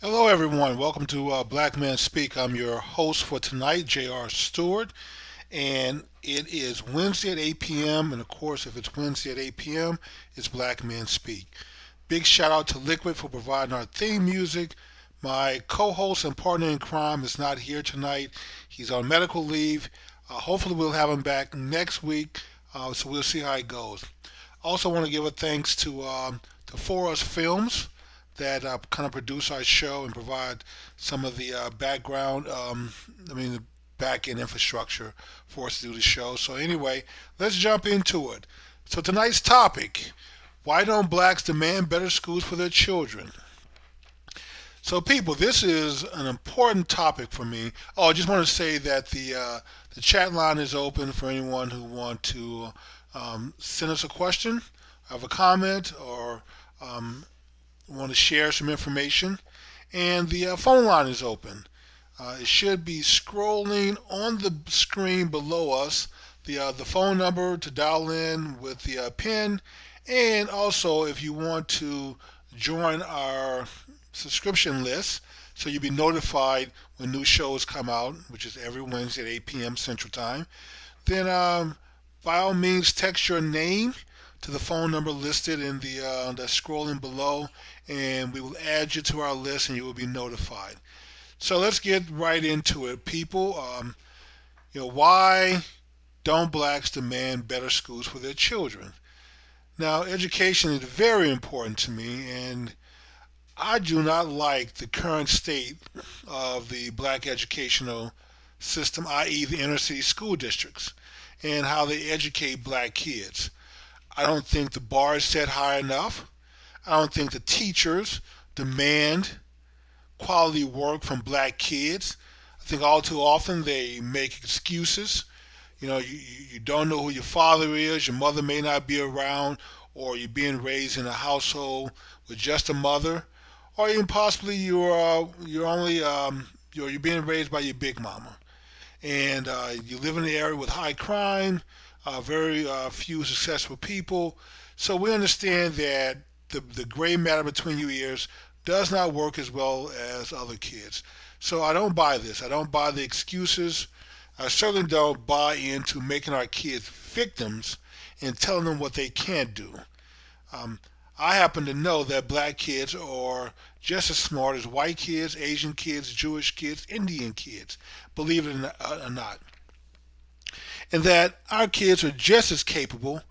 Hello, everyone. Welcome to Black Man Speak. I'm your host for tonight, J.R. Stewart, and it is Wednesday at 8 p.m. And of course, if it's Wednesday at 8 p.m., it's Black Man Speak. Big shout out to Liquid for providing our theme music. My co host and partner in crime is not here tonight, he's on medical leave. Hopefully, we'll have him back next week, so we'll see how it goes. Also, want to give a thanks to For Us Films that kind of produce our show and provide some of the background, the back end infrastructure for us to do the show. So, anyway, let's jump into it. So, tonight's topic: why don't blacks demand better schools for their children? So, people, this is an important topic for me. Oh, I just want to say that the chat line is open for anyone who want to send us a question, have a comment, or want to share some information. And the phone line is open. It should be scrolling on the screen below us. The phone number to dial in with the PIN, and also if you want to join our subscription list, so you'll be notified when new shows come out, which is every Wednesday at 8 p.m. Central Time. Then, by all means, text your name to the phone number listed in the scrolling below, and we will add you to our list, and you will be notified. So let's get right into it, people. Why don't blacks demand better schools for their children? Now, education is very important to me, and I do not like the current state of the black educational system, i.e., the inner city school districts, and how they educate black kids. I don't think the bar is set high enough. I don't think the teachers demand quality work from black kids. I think all too often they make excuses. You don't know who your father is, your mother may not be around, or you're being raised in a household with just a mother, or even possibly you're being raised by your big mama, and you live in an area with high crime, very few successful people. So we understand that the gray matter between your ears does not work as well as other kids. So I don't buy this. I don't buy the excuses. I certainly don't buy into making our kids victims and telling them what they can't do. Um, I happen to know that black kids are just as smart as white kids, Asian kids, Jewish kids, Indian kids, believe it or not. And that our kids are just as capable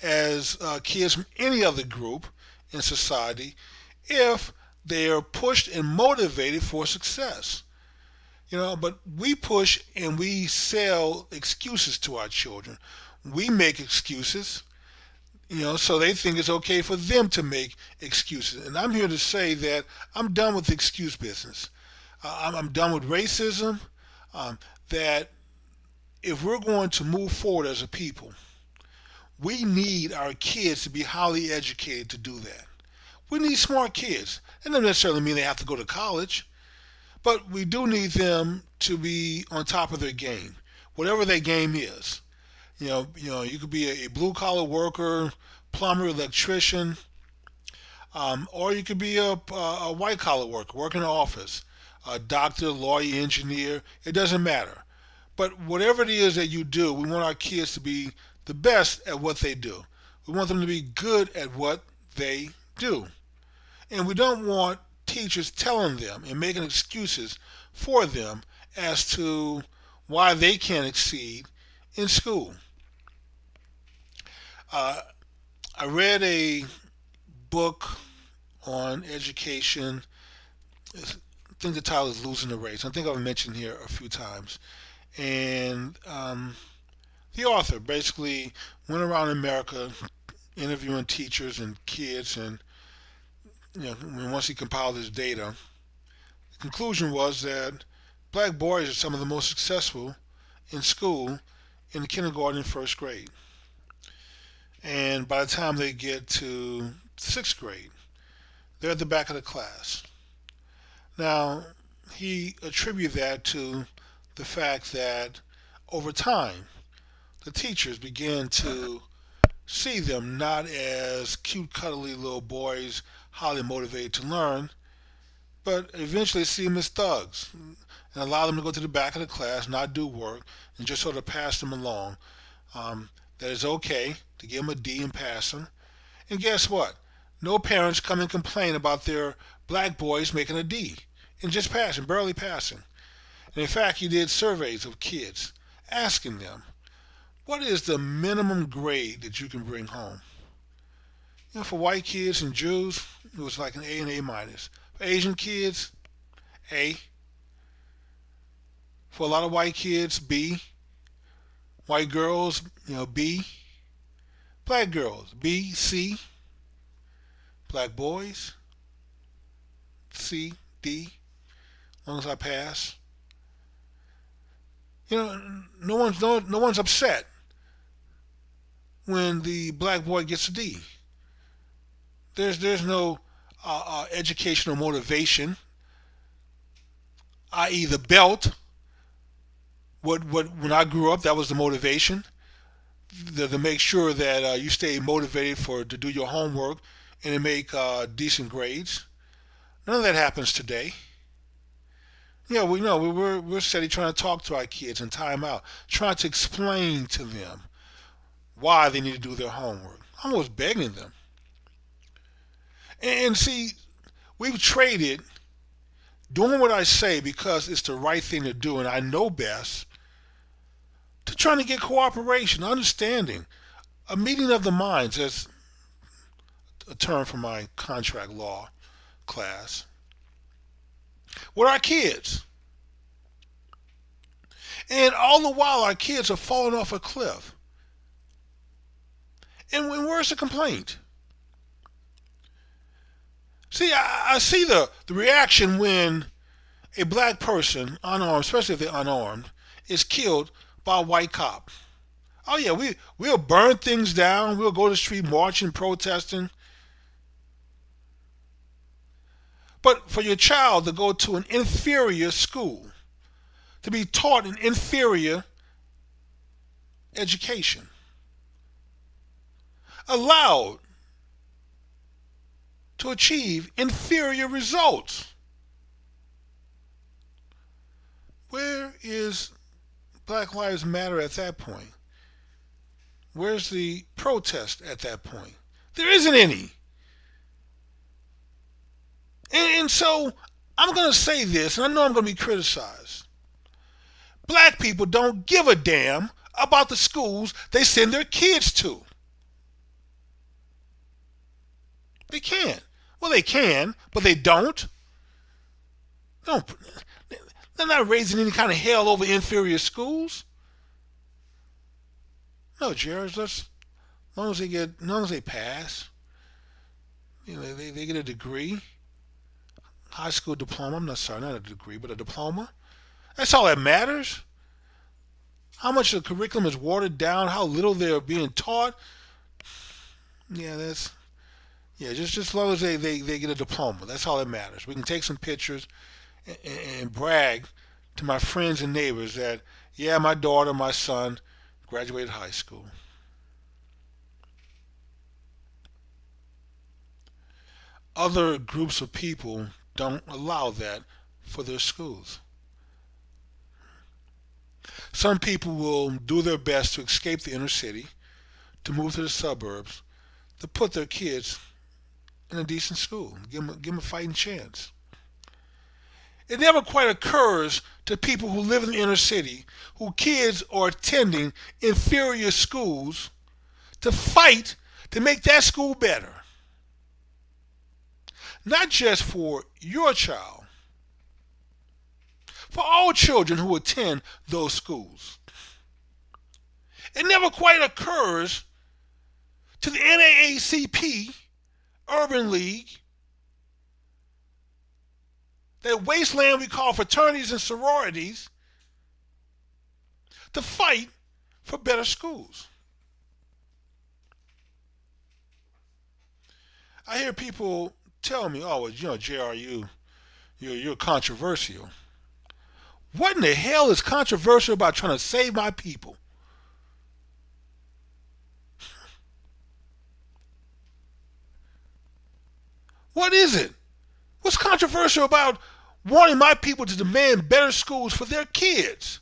as kids from any other group in society if they are pushed and motivated for success. But we push and we sell excuses to our children. We make excuses, so they think it's okay for them to make excuses. And I'm here to say that I'm done with the excuse business. I'm done with racism. That if we're going to move forward as a people, we need our kids to be highly educated to do that. We need smart kids. That doesn't necessarily mean they have to go to college, but we do need them to be on top of their game, whatever their game is. You could be a blue collar worker, plumber, electrician, or you could be a white collar worker, work in an office, a doctor, lawyer, engineer. It doesn't matter. But whatever it is that you do, we want our kids to be the best at what they do. We want them to be good at what they do. And we don't want teachers telling them and making excuses for them as to why they can't exceed in school. Uh, I read a book on education. I think the title is Losing the Race. I think I've mentioned here a few times. And the author basically went around America interviewing teachers and kids, and once he compiled his data, the conclusion was that black boys are some of the most successful in school in kindergarten and first grade. And by the time they get to sixth grade, they're at the back of the class. Now, he attributed that to the fact that over time, the teachers began to see them not as cute, cuddly little boys, highly motivated to learn, but eventually see them as thugs and allow them to go to the back of the class, not do work, and just sort of pass them along. That it's okay to give them a D and pass them. And guess what? No parents come and complain about their black boys making a D and just passing, barely passing. And in fact, he did surveys of kids asking them, what is the minimum grade that you can bring home? For white kids and Jews, it was like an A and A minus. For Asian kids, A. For a lot of white kids, B. White girls, B. Black girls, B, C. Black boys, C, D. As long as I pass. No one's upset when the black boy gets a D. There's no educational motivation, i.e., the belt. What when I grew up, that was the motivation to make sure that you stay motivated to do your homework and to make decent grades. None of that happens today. Yeah, we know we're steady trying to talk to our kids in time out, trying to explain to them why they need to do their homework. Almost begging them. And see, we've traded doing what I say because it's the right thing to do and I know best to trying to get cooperation, understanding, a meeting of the minds. That's a term from my contract law class. With our kids. And all the while, our kids are falling off a cliff. And where's the complaint? See, I see the reaction when a black person, unarmed, especially if they're unarmed, is killed by a white cop. Oh yeah, we'll burn things down. We'll go to the street marching, protesting. But for your child to go to an inferior school, to be taught an inferior education, allowed to achieve inferior results, where is Black Lives Matter at that point? Where's the protest at that point? There isn't any. And so I'm going to say this, and I know I'm going to be criticized. Black people don't give a damn about the schools they send their kids to. They can't. Well, they can, but they don't. They're not raising any kind of hell over inferior schools. No, Jared, as long as they pass, they get a degree, high school diploma. I'm not sorry, not a degree, but a diploma. That's all that matters. How much the curriculum is watered down, how little they're being taught. Just as long as they get a diploma. That's all that matters. We can take some pictures and brag to my friends and neighbors that, yeah, my daughter, my son graduated high school. Other groups of people don't allow that for their schools. Some people will do their best to escape the inner city, to move to the suburbs, to put their kids in a decent school, give them a fighting chance. It never quite occurs to people who live in the inner city, whose kids are attending inferior schools, to fight to make that school better. Not just for your child, for all children who attend those schools. It never quite occurs to the NAACP, Urban League, that wasteland we call fraternities and sororities, to fight for better schools. I hear people tell me, "Oh, well, JRU, you're controversial." What in the hell is controversial about trying to save my people? What is it? What's controversial about wanting my people to demand better schools for their kids?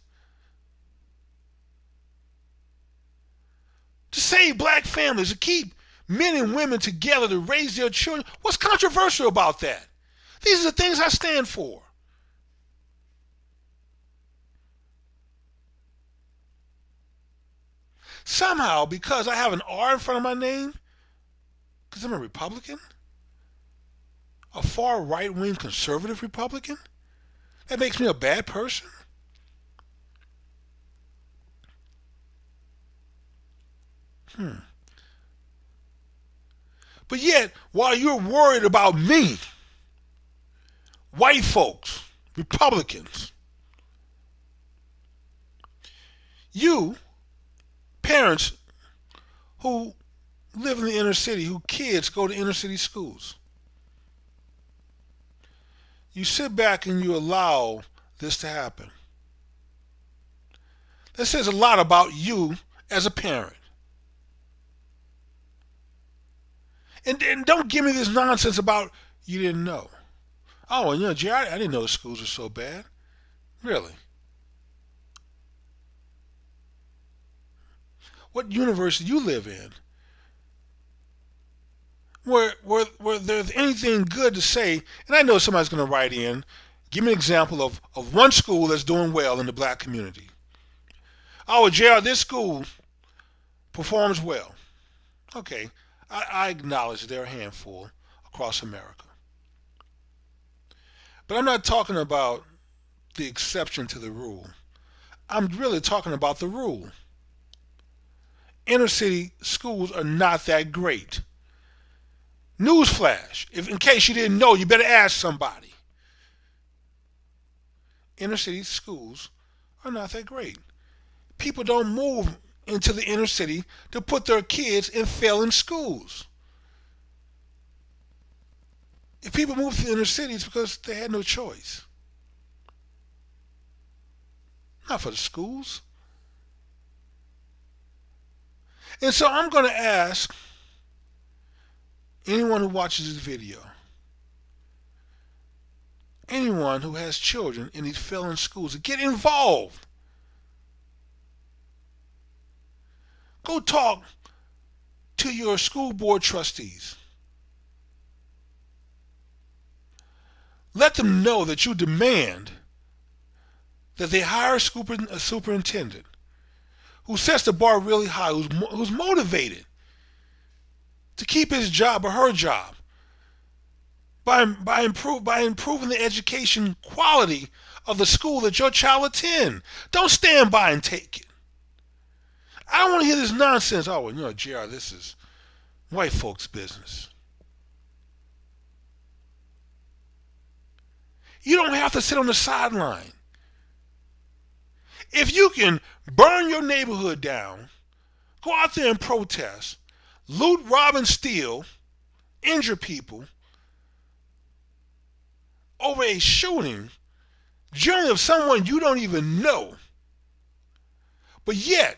To save black families, to keep men and women together to raise their children. What's controversial about that? These are the things I stand for. Somehow, because I have an R in front of my name, because I'm a Republican, a far right-wing conservative Republican, that makes me a bad person? But yet, while you're worried about me, white folks, Republicans, you, parents who live in the inner city, whose kids go to inner city schools, you sit back and you allow this to happen. That says a lot about you as a parent. And don't give me this nonsense about you didn't know. Oh, and Jerry, I didn't know the schools were so bad. Really? What universe do you live in where there's anything good to say? And I know somebody's going to write in, give me an example of one school that's doing well in the black community. Oh, Jerry, this school performs well. Okay, I acknowledge they're a handful across America. But I'm not talking about the exception to the rule. I'm really talking about the rule. Inner city schools are not that great. Newsflash, if in case you didn't know, you better ask somebody. Inner city schools are not that great. People don't move into the inner city to put their kids in failing schools. If people move to the inner city, it's because they had no choice. Not for the schools. And so I'm going to ask anyone who watches this video, anyone who has children in these failing schools, to get involved. Go talk to your school board trustees. Let them know that you demand that they hire a superintendent who sets the bar really high, who's motivated to keep his job or her job by improving the education quality of the school that your child attend. Don't stand by and take it. I don't want to hear this nonsense. Oh, well, JR, this is white folks' business. You don't have to sit on the sideline. If you can burn your neighborhood down, go out there and protest, loot, rob, and steal, injure people over a shooting, generally of someone you don't even know, but yet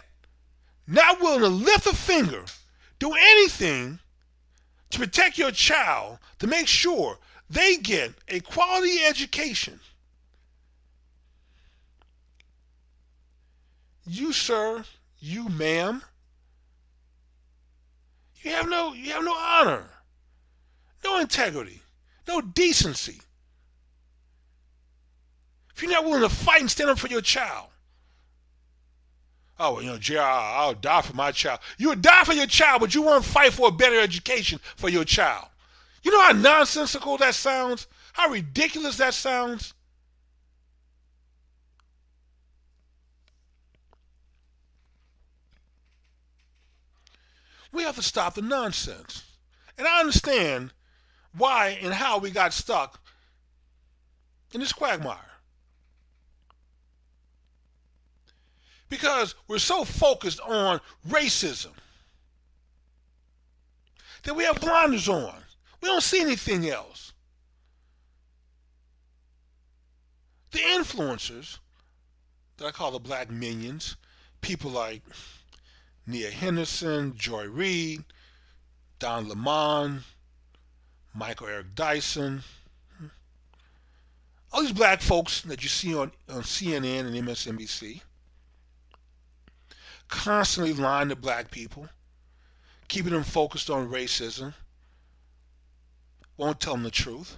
not willing to lift a finger, do anything to protect your child, to make sure they get a quality education. You, sir, you, ma'am, you have no honor, no integrity, no decency. If you're not willing to fight and stand up for your child. Oh, JR, I'll die for my child. You would die for your child, but you won't fight for a better education for your child. You know how nonsensical that sounds? How ridiculous that sounds? We have to stop the nonsense. And I understand why and how we got stuck in this quagmire. Because we're so focused on racism that we have blinders on. We don't see anything else. The influencers that I call the black minions, people like Nia Henderson, Joy Reid, Don Lemon, Michael Eric Dyson, these black folks that you see on CNN and MSNBC constantly lying to black people, keeping them focused on racism, won't tell them the truth.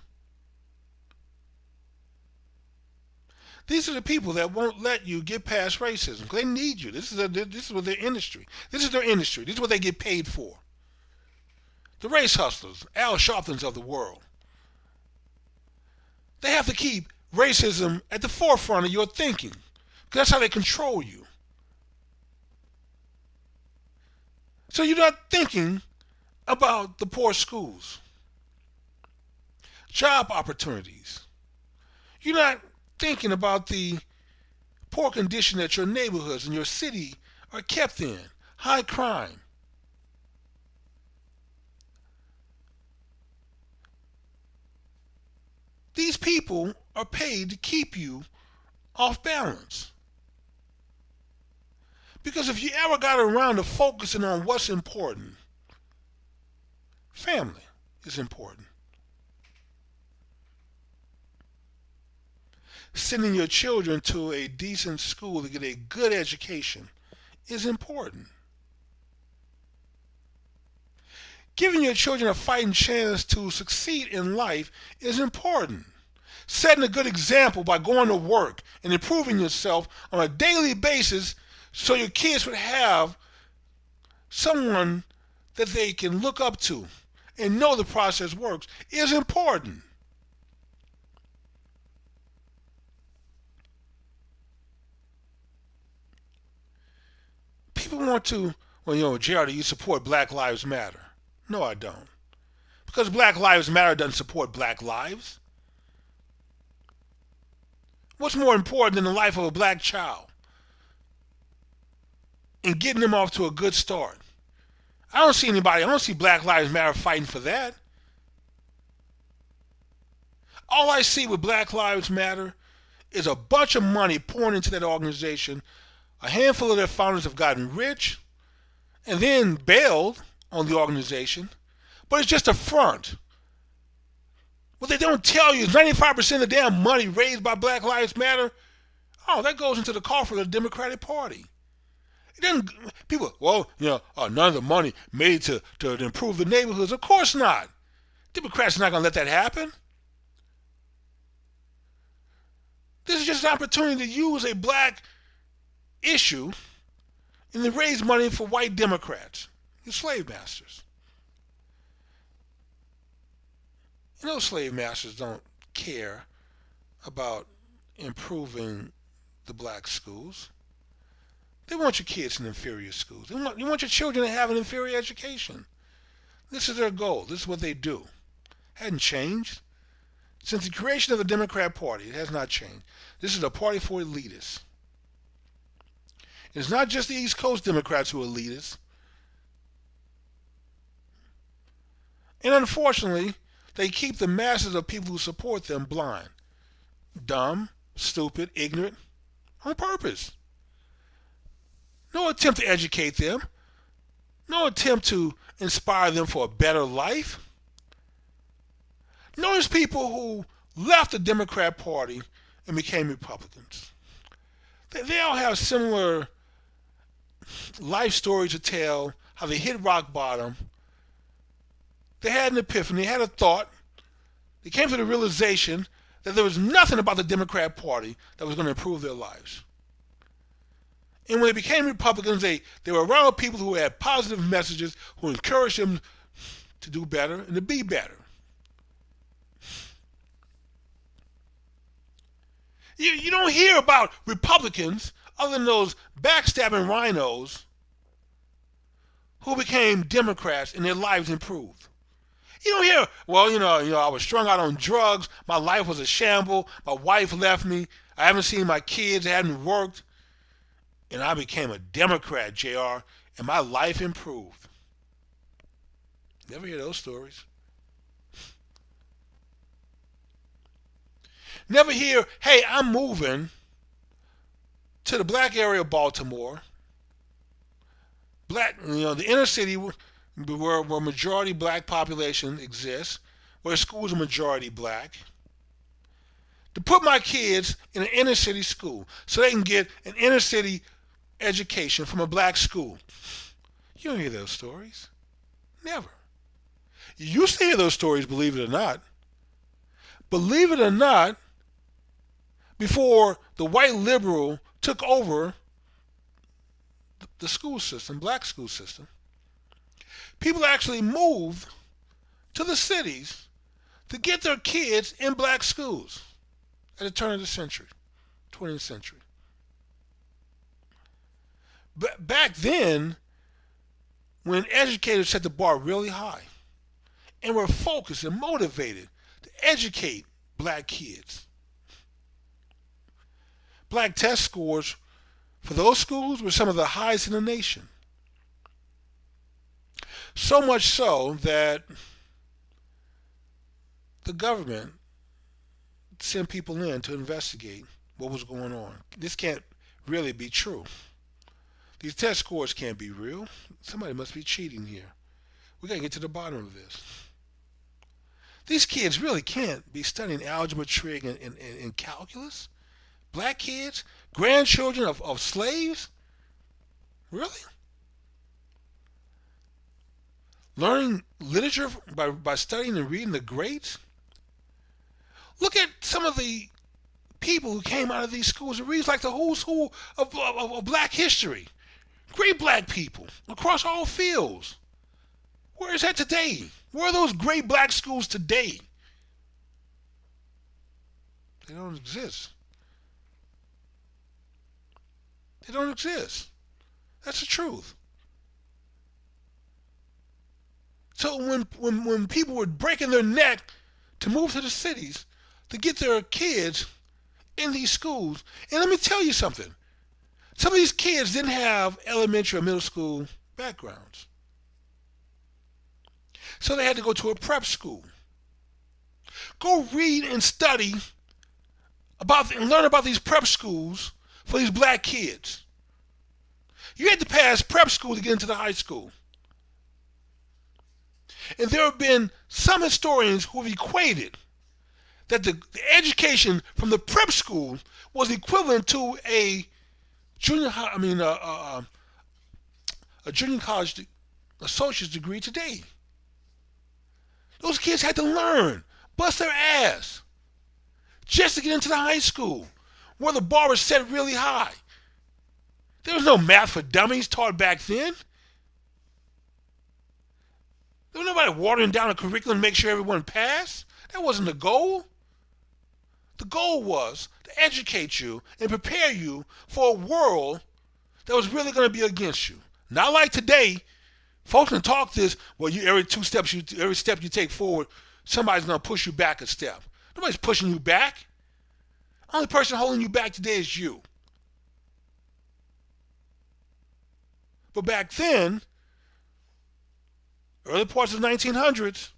These are the people that won't let you get past racism. They need you. This is what their industry. This is their industry. This is what they get paid for. The race hustlers, Al Sharptons of the world. They have to keep racism at the forefront of your thinking. Because that's how they control you. So you're not thinking about the poor schools, job opportunities. You're not thinking about the poor condition that your neighborhoods and your city are kept in, high crime. These people are paid to keep you off balance. Because if you ever got around to focusing on what's important, family is important. Sending your children to a decent school to get a good education is important. Giving your children a fighting chance to succeed in life is important. Setting a good example by going to work and improving yourself on a daily basis so your kids would have someone that they can look up to and know the process works is important. People want to, well, JR, do you support Black Lives Matter? No, I don't. Because Black Lives Matter doesn't support black lives. What's more important than the life of a black child and getting them off to a good start? I don't see Black Lives Matter fighting for that. All I see with Black Lives Matter is a bunch of money pouring into that organization. A handful of their founders have gotten rich and then bailed on the organization, but it's just a front. What they don't tell you is 95% of the damn money raised by Black Lives Matter, that goes into the coffers of the Democratic Party. It doesn't, people, none of the money made to improve the neighborhoods. Of course not. Democrats are not going to let that happen. This is just an opportunity to use a black issue and to raise money for white Democrats, the slave masters. And those slave masters don't care about improving the black schools. They want your kids in inferior schools. You want your children to have an inferior education. This is their goal. This is what they do. Hadn't changed. Since the creation of the Democrat Party, it has not changed. This is a party for elitists. It's not just the East Coast Democrats who are elitists. And unfortunately, they keep the masses of people who support them blind, dumb, stupid, ignorant, on purpose. No attempt to educate them. No attempt to inspire them for a better life. Notice people who left the Democrat Party and became Republicans. They all have similar life stories to tell, how they hit rock bottom. They had an epiphany, they had a thought. They came to the realization that there was nothing about the Democrat Party that was going to improve their lives. And when they became Republicans, they were around people who had positive messages, who encouraged them to do better and to be better. You don't hear about Republicans other than those backstabbing rhinos who became Democrats and their lives improved. You don't hear, I was strung out on drugs, my life was a shamble, my wife left me, I haven't seen my kids, I haven't worked, and I became a Democrat, JR, and my life improved. Never hear those stories. Never hear, hey, I'm moving to the black area of Baltimore, the inner city where majority black population exists, where schools are majority black, to put my kids in an inner city school so they can get an inner city education from a black school. You don't hear those stories. Never. You used to hear those stories, believe it or not. Believe it or not, before the white liberal took over the school system, black school system, people actually moved to the cities to get their kids in black schools at the turn of the century, 20th century. Back then, when educators set the bar really high and were focused and motivated to educate black kids, black test scores for those schools were some of the highest in the nation. So much so that the government sent people in to investigate what was going on. This can't really be true. These test scores can't be real. Somebody must be cheating here. We got to get to the bottom of this. These kids really can't be studying algebra, trig, and calculus. Black kids, grandchildren of slaves? Really? Learning literature by studying and reading the greats? Look at some of the people who came out of these schools. It reads like the who's who of black history. Great black people across all fields. Where is that today? Where are those great black schools today? They don't exist. They don't exist. That's the truth. So when people were breaking their neck to move to the cities to get their kids in these schools, and let me tell you something. Some of these kids didn't have elementary or middle school backgrounds. So they had to go to a prep school. Go read and study about and learn about these prep schools for these black kids. You had to pass prep school to get into the high school. And there have been some historians who have equated that the education from the prep school was equivalent to a junior college associate's degree today. Those kids had to learn, bust their ass, just to get into the high school, where the bar was set really high. There was no math for dummies taught back then. There was nobody watering down a curriculum to make sure everyone passed. That wasn't the goal. The goal was to educate you and prepare you for a world that was really going to be against you. Not like today. Folks can talk this, well, every step you take forward, somebody's going to push you back a step. Nobody's pushing you back. The only person holding you back today is you. But back then, early parts of the 1900s,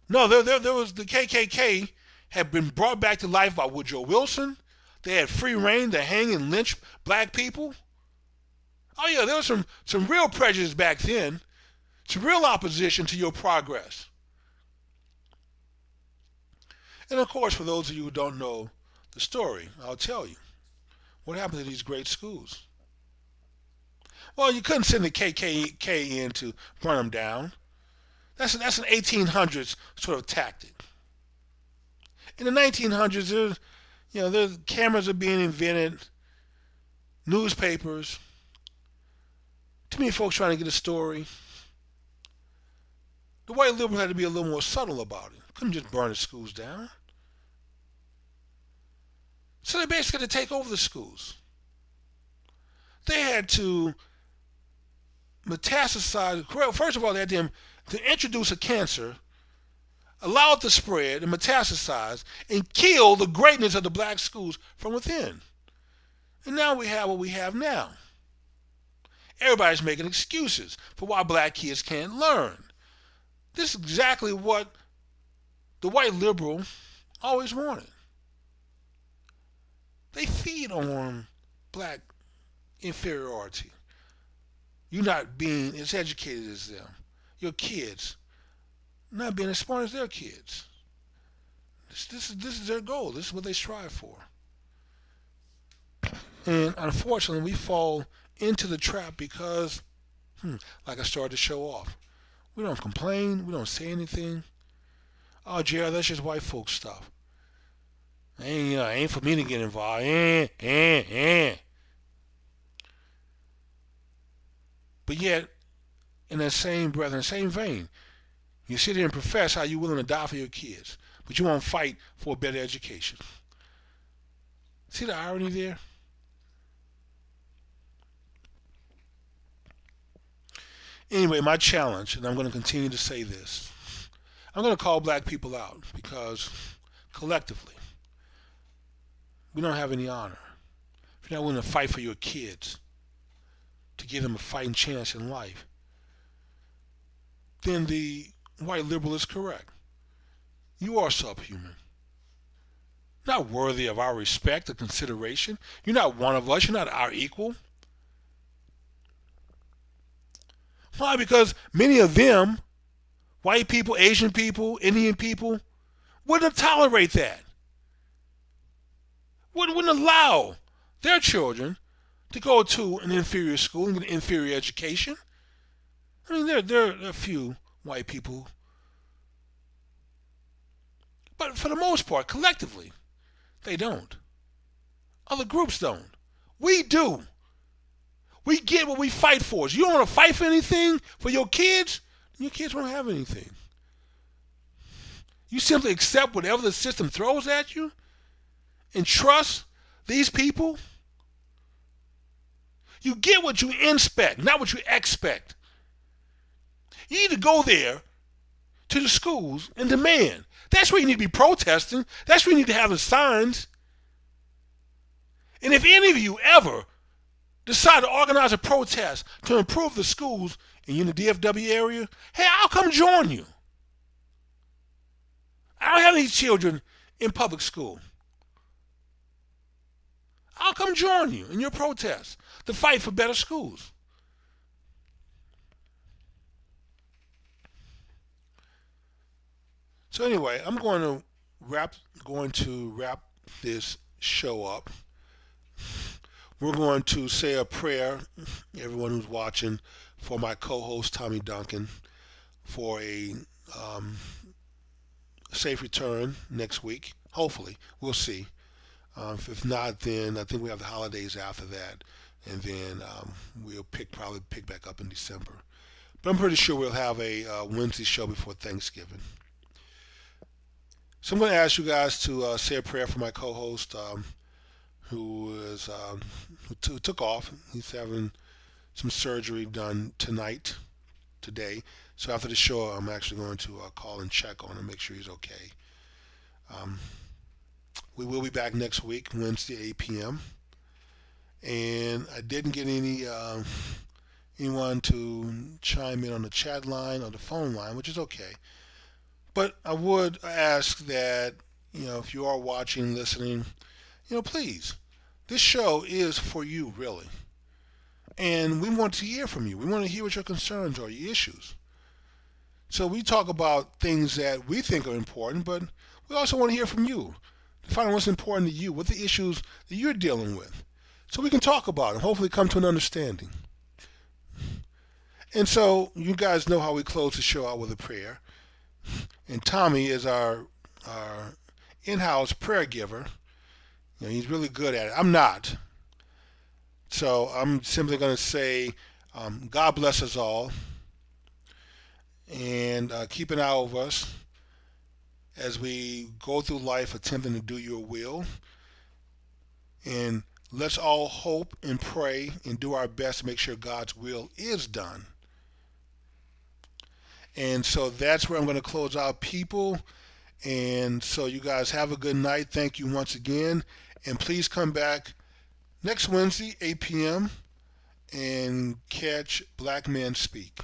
no, there was the KKK had been brought back to life by Woodrow Wilson. They had free reign to hang and lynch black people. Oh yeah, there was some real prejudice back then, some real opposition to your progress. And of course, for those of you who don't know the story, I'll tell you what happened to these great schools. Well, you couldn't send the KKK in to burn them down. That's an 1800s sort of tactic. In the 1900s, there's cameras are being invented, newspapers. Too many folks trying to get a story. The white liberals had to be a little more subtle about it. Couldn't just burn the schools down. So they basically had to take over the schools. They had to metastasize. First of all, they had to introduce a cancer, allow it to spread and metastasize, and kill the greatness of the black schools from within. And now we have what we have now. Everybody's making excuses for why black kids can't learn. This is exactly what the white liberal always wanted. They feed on black inferiority. You not being as educated as them. Your kids not being as smart as their kids. This is their goal. This is what they strive for. And unfortunately, we fall into the trap because, like I started to show off, we don't complain. We don't say anything. Oh, JR, that's just white folks stuff. Ain't for me to get involved. But yet, in that same breath, in the same vein, you sit here and profess how you're willing to die for your kids, but you won't fight for a better education. See the irony there? Anyway, my challenge, and I'm going to continue to say this, I'm going to call black people out because collectively, we don't have any honor. If you're not willing to fight for your kids, to give them a fighting chance in life, then the white liberal is correct. You are subhuman. Not worthy of our respect or consideration. You're not one of us. You're not our equal. Why? Because many of them, white people, Asian people, Indian people, wouldn't tolerate that. Wouldn't allow their children to go to an inferior school and get an inferior education. I mean, there are a few white people, but for the most part, collectively, they don't. Other groups don't. We do. We get what we fight for. So you don't want to fight for anything for your kids, your kids won't have anything. You simply accept whatever the system throws at you and trust these people. You get what you inspect, not what you expect. You need to go there to the schools and demand. That's where you need to be protesting. That's where you need to have the signs. And if any of you ever decide to organize a protest to improve the schools and you're in the DFW area, hey, I'll come join you. I don't have any children in public school. I'll come join you in your protest to fight for better schools. So anyway, I'm going to wrap this show up. We're going to say a prayer, everyone who's watching, for my co-host Tommy Duncan, for a safe return next week. Hopefully, we'll see. If not, then I think we have the holidays after that, and then we'll probably pick back up in December. But I'm pretty sure we'll have a Wednesday show before Thanksgiving. So I'm going to ask you guys to say a prayer for my co-host, who took off. He's having some surgery done today. So after the show, I'm actually going to call and check on him, make sure he's okay. We will be back next week, Wednesday, 8 p.m. And I didn't get anyone to chime in on the chat line or the phone line, which is okay. But I would ask that, if you are watching, listening, please, this show is for you, really. And we want to hear from you. We want to hear what your concerns are, your issues. So we talk about things that we think are important, but we also want to hear from you to find out what's important to you, what the issues that you're dealing with, so we can talk about it and hopefully come to an understanding. And so you guys know how we close the show out with a prayer. And Tommy is our in-house prayer giver. He's really good at it. I'm not. So I'm simply going to say, God bless us all, and keep an eye over us as we go through life attempting to do your will. And let's all hope and pray and do our best to make sure God's will is done. And so that's where I'm going to close out, people. And so you guys have a good night. Thank you once again. And please come back next Wednesday, 8 p.m. and catch Black Men Speak.